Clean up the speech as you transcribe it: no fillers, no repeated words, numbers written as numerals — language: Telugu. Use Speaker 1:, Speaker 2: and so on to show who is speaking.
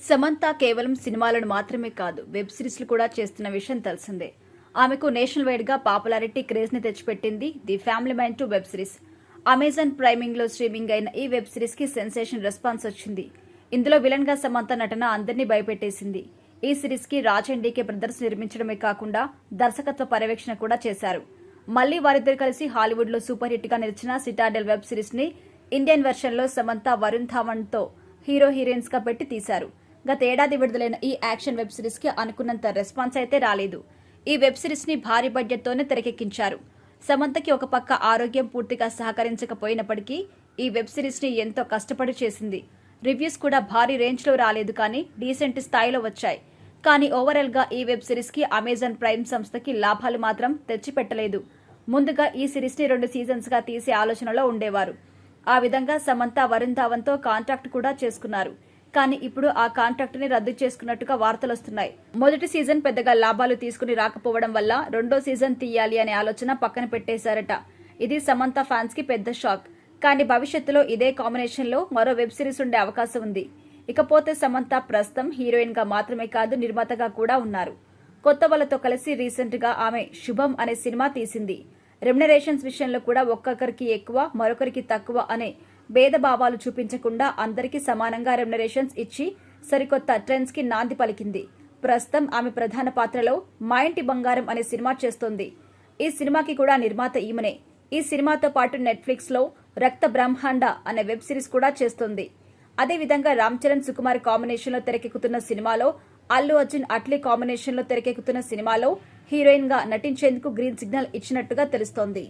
Speaker 1: సమంత కేవలం సినిమాలను మాత్రమే కాదు వెబ్ సిరీస్లు కూడా చేస్తున్న విషయం తెలిసిందే. ఆమెకు నేషనల్ వైడ్ గా పాపులారిటీ క్రేజ్ ని తెచ్చిపెట్టింది the family man 2 web series. Amazon priming లో స్ట్రీమింగ్ అయిన ఈ వెబ్ సిరీస్ కి సెన్సేషన్ రెస్పాన్స్ వచ్చింది. ఇందులో విలన్ గా సమంత నటన అందరినీ భయపెట్టేసింది. ఈ సిరీస్ కి రాజ్ అండ్ డీకే బ్రదర్స్ నిర్మించడమే కాకుండా దర్శకత్వ పర్యవేక్షణ కూడా చేశారు. మళ్లీ వారిద్దరు కలిసి హాలీవుడ్ లో సూపర్ హిట్ గా నిలిచిన సిటాడెల్ వెబ్ సిరీస్ ని ఇండియన్ వెర్షన్ లో సమంత వరుణ్ ధావన్ తో హీరో హీరోయిన్స్ గా పెట్టి తీశారు. గత ఏడాది విడుదలైన ఈ యాక్షన్ వెబ్ సిరీస్ కి అనుకున్నంత రెస్పాన్స్ అయితే రాలేదు. ఈ వెబ్ సిరీస్ ని భారీ బడ్జెట్ తోనే తెరకెక్కించారు. సమంతకి ఒక పక్క ఆరోగ్యం పూర్తిగా సహకరించకపోయినప్పటికీ ఈ వెబ్ సిరీస్ ని ఎంతో కష్టపడి చేసింది. రివ్యూస్ కూడా భారీ రేంజ్ లో రాలేదు, కానీ డీసెంట్ స్థాయిలో వచ్చాయి. కానీ ఓవరాల్ గా ఈ వెబ్ సిరీస్ కి అమెజాన్ ప్రైమ్ సంస్థకి లాభాలు మాత్రం తెచ్చిపెట్టలేదు. ముందుగా ఈ సిరీస్ ని 2 సీజన్స్ గా తీసే ఆలోచనలో ఉండేవారు. ఆ విధంగా సమంత వరుణ్ ధావన్ తో కాంట్రాక్ట్ కూడా చేసుకున్నారు. కానీ ఇప్పుడు ఆ కాంట్రాక్ట్ ని రద్దు చేసుకున్నట్టుగా వార్తలొస్తున్నాయి. మొదటి సీజన్ పెద్దగా లాభాలు తీసుకుని రాకపోవడం వల్ల రెండో సీజన్ తీయాలి అనే ఆలోచన పక్కన పెట్టేశారట. ఇది సమంత ఫ్యాన్స్ కి పెద్ద షాక్. కానీ భవిష్యత్తులో ఇదే కాంబినేషన్ లో మరో వెబ్ సిరీస్ ఉండే అవకాశం ఉంది. ఇకపోతే సమంత ప్రస్తుతం హీరోయిన్ గా మాత్రమే కాదు, నిర్మాతగా కూడా ఉన్నారు. కొత్త వాళ్ళతో కలిసి రీసెంట్ గా ఆమె శుభం అనే సినిమా తీసింది. రెమ్యునరేషన్స్ విషయంలో కూడా ఒక్కొక్కరికి ఎక్కువ మరొకరికి తక్కువ అనే భేదభావాలు చూపించకుండా అందరికీ సమానంగా రెమ్యునరేషన్స్ ఇచ్చి సరికొత్త ట్రెండ్స్ కి నాంది పలికింది. ప్రస్తుతం ఆమె ప్రధాన పాత్రలో మా ఇంటి బంగారం అనే సినిమా చేస్తోంది. ఈ సినిమాకి కూడా నిర్మాత ఈమెనే. ఈ సినిమాతో పాటు నెట్ఫ్లిక్స్ లో రక్త బ్రహ్మాండ అనే వెబ్ సిరీస్ కూడా చేస్తోంది. అదేవిధంగా రామ్ చరణ్ సుకుమార్ కాంబినేషన్ లో తెరకెక్కుతున్న సినిమాలో, అల్లు అర్జున్ అట్లీ కాంబినేషన్ లో తెరకెక్కుతున్న సినిమాలో హీరోయిన్ గా నటించేందుకు గ్రీన్ సిగ్నల్ ఇచ్చినట్టుగా తెలుస్తోంది.